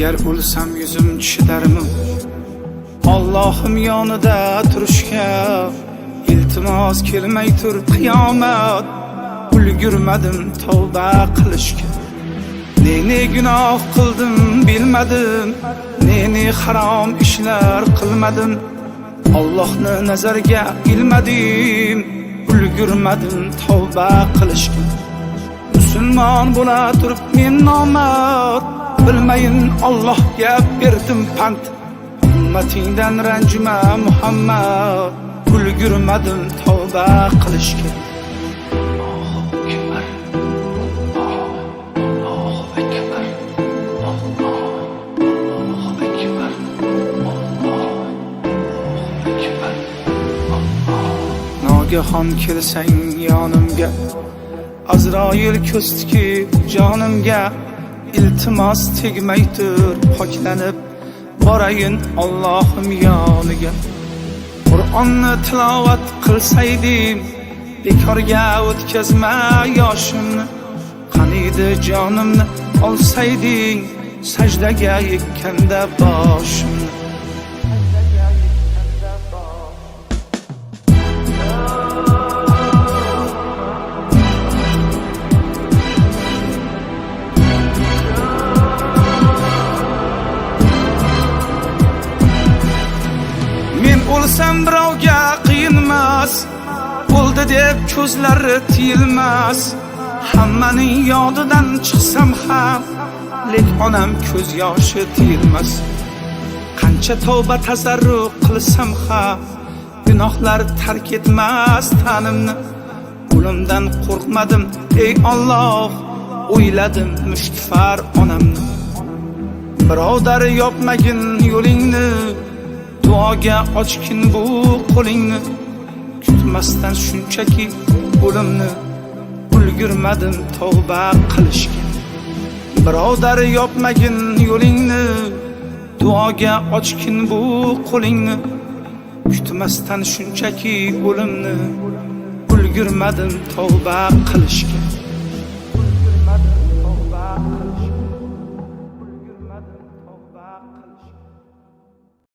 Agar o'lsam yuzim chidarmi Allohim yonida turishga iltimos kelmay tur qiyomat ulgurmadim tavba qilishga ne gunoh qildim bilmadim ne harom ishlar qilmadim Allohni nazarga ilmadim ulgurmadim tavba qilishga musulmon bo'la turib men nomard bilmayin Allohga berdim pand ummatingdan ranjima Muhammad ulgurmadim tavba qilishga Nogahon kelsang yonimga Azroil ko'stiki jonimga iltimos tegmay tur poklanib borayin Allohim yoniga Qur'onni tilovat qilsaydim bekorga o'tkazma yoshimni qaniydi jonimni olsayding sajdaga yekkanda boshimni O'lsam birovga qiyinmas bo'ldi deb ko'zlari tiyilmas hammaning yodidan chiqsam ham lek onam ko'z yoshi tiyilmas qancha tavba tazarru qilsam ham gunohlar tark etmas tanimni o'limdan qo'rqmadim ey Alloh o'yladim mushtfar onamni birodar yopmagin yo'lingni duoga ochkin bu qo'lingni kutmasdan shunchaki o'limni ulgurmadim tavba qilishga birodar yopmagin yo'lingni duoga ochkin bu qo'lingni kutmasdan shunchaki o'limni ulgurmadim tavba qilishga